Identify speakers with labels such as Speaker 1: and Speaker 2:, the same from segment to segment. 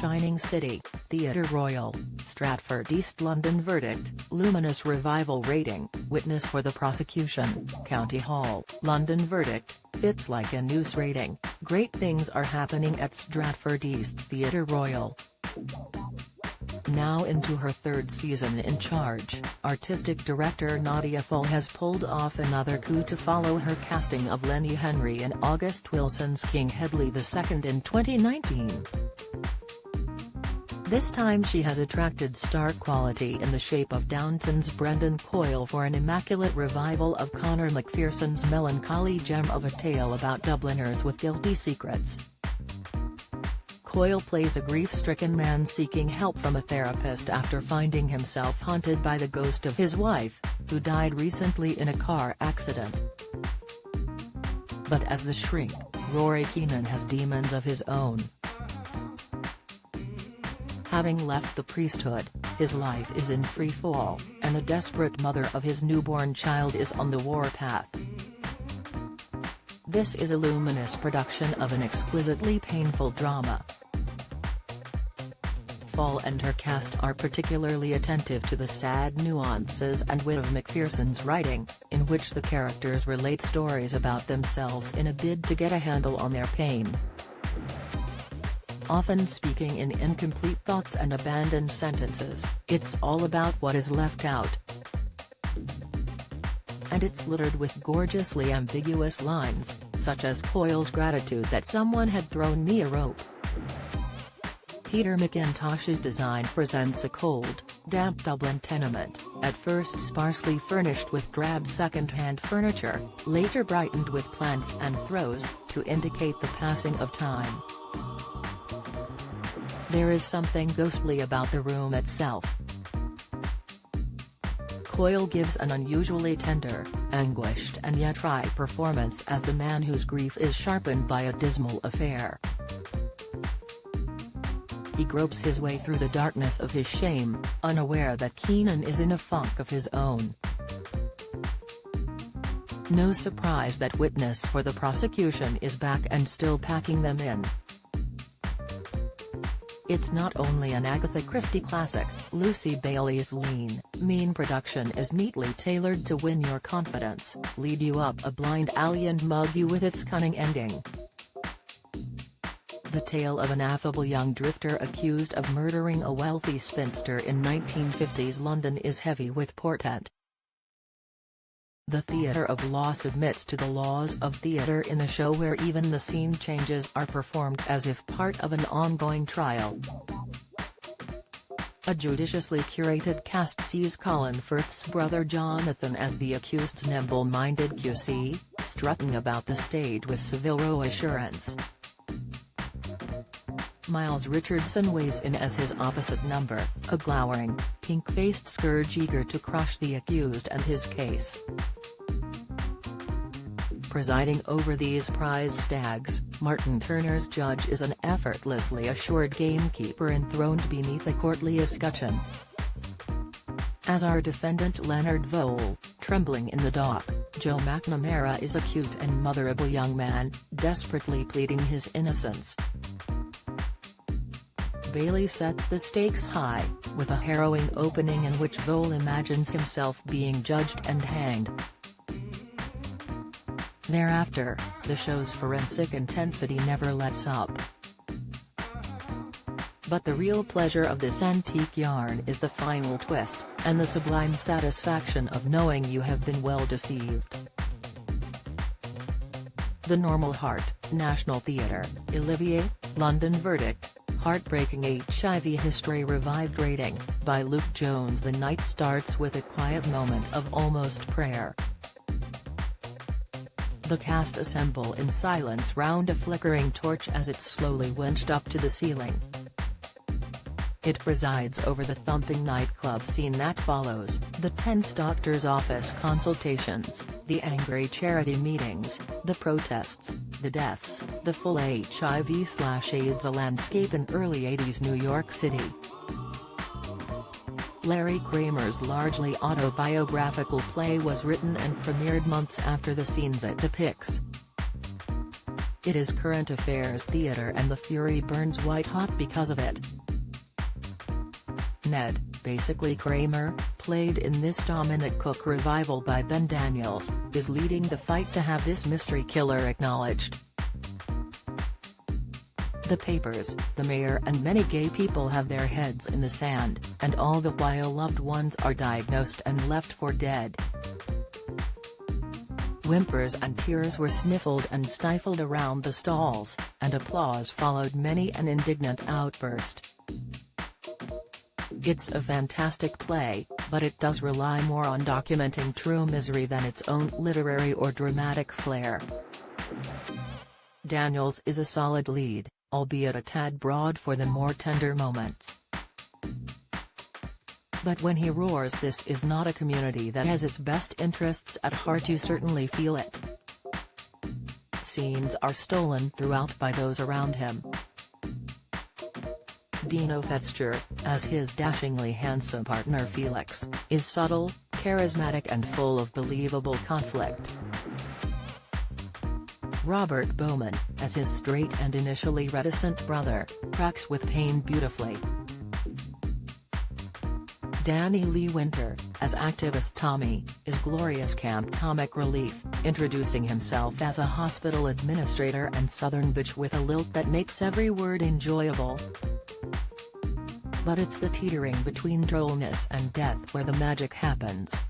Speaker 1: Shining City, Theatre Royal, Stratford East London Verdict, Luminous Revival Rating, Witness for the Prosecution, County Hall, London Verdict, Fits Like a Noose Rating, Great things are happening at Stratford East's Theatre Royal. Now into her third season in charge, artistic director Nadia Full has pulled off another coup to follow her casting of Lenny Henry and August Wilson's King Hedley II in 2019. This time she has attracted star quality in the shape of Downton's Brendan Coyle for an immaculate revival of Conor McPherson's melancholy gem of a tale about Dubliners with guilty secrets. Coyle plays a grief-stricken man seeking help from a therapist after finding himself haunted by the ghost of his wife, who died recently in a car accident. But as the shrink, Rory Keenan has demons of his own. Having left the priesthood, his life is in free fall, and the desperate mother of his newborn child is on the warpath. This is a luminous production of an exquisitely painful drama. Full and her cast are particularly attentive to the sad nuances and wit of McPherson's writing, in which the characters relate stories about themselves in a bid to get a handle on their pain. Often speaking in incomplete thoughts and abandoned sentences, it's all about what is left out. And it's littered with gorgeously ambiguous lines, such as Coyle's gratitude that someone had thrown me a rope. Peter McIntosh's design presents a cold, damp Dublin tenement, at first sparsely furnished with drab second-hand furniture, later brightened with plants and throws, to indicate the passing of time. There is something ghostly about the room itself. Coyle gives an unusually tender, anguished and yet wry performance as the man whose grief is sharpened by a dismal affair. He gropes his way through the darkness of his shame, unaware that Keenan is in a funk of his own. No surprise that Witness for the Prosecution is back and still packing them in. It's not only an Agatha Christie classic, Lucy Bailey's lean, mean production is neatly tailored to win your confidence, lead you up a blind alley and mug you with its cunning ending. The tale of an affable young drifter accused of murdering a wealthy spinster in 1950s London is heavy with portent. The theatre of law submits to the laws of theatre in a show where even the scene changes are performed as if part of an ongoing trial. A judiciously curated cast sees Colin Firth's brother Jonathan as the accused's nimble-minded QC, strutting about the stage with Seville assurance. Miles Richardson weighs in as his opposite number, a glowering, pink-faced scourge eager to crush the accused and his case. Presiding over these prize stags, Martin Turner's judge is an effortlessly assured gamekeeper enthroned beneath a courtly escutcheon. As our defendant Leonard Vole, trembling in the dock, Joe McNamara is a cute and motherable young man, desperately pleading his innocence. Bailey sets the stakes high, with a harrowing opening in which Vole imagines himself being judged and hanged. Thereafter, the show's forensic intensity never lets up. But the real pleasure of this antique yarn is the final twist, and the sublime satisfaction of knowing you have been well deceived. The Normal Heart, National Theatre, Olivier, London Verdict, Heartbreaking HIV History Revived Rating, by Luke Jones. The night starts with a quiet moment of almost prayer. The cast assemble in silence round a flickering torch as it slowly winched up to the ceiling. It presides over the thumping nightclub scene that follows, the tense doctor's office consultations, the angry charity meetings, the protests, the deaths, the full HIV/AIDS landscape in early 80s New York City. Larry Kramer's largely autobiographical play was written and premiered months after the scenes it depicts. It is current affairs theater and the fury burns white hot because of it. Ned, basically Kramer, played in this Dominic Cook revival by Ben Daniels, is leading the fight to have this mystery killer acknowledged. The papers, the mayor and many gay people have their heads in the sand, and all the while loved ones are diagnosed and left for dead. Whimpers and tears were sniffled and stifled around the stalls, and applause followed many an indignant outburst. It's a fantastic play, but it does rely more on documenting true misery than its own literary or dramatic flair. Daniels is a solid lead, albeit a tad broad for the more tender moments. But when he roars, this is not a community that has its best interests at heart. You certainly feel it. Scenes are stolen throughout by those around him. Dino Fetzer, as his dashingly handsome partner Felix, is subtle, charismatic and full of believable conflict. Robert Bowman, as his straight and initially reticent brother, cracks with pain beautifully. Danny Lee Winter, as activist Tommy, is glorious camp comic relief, introducing himself as a hospital administrator and southern bitch with a lilt that makes every word enjoyable. But it's the teetering between drollness and death where the magic happens.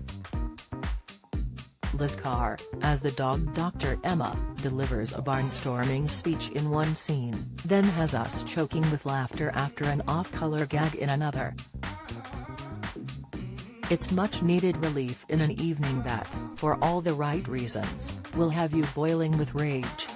Speaker 1: Liz Carr, as the dog Dr. Emma, delivers a barnstorming speech in one scene, then has us choking with laughter after an off-color gag in another. It's much-needed relief in an evening that, for all the right reasons, will have you boiling with rage.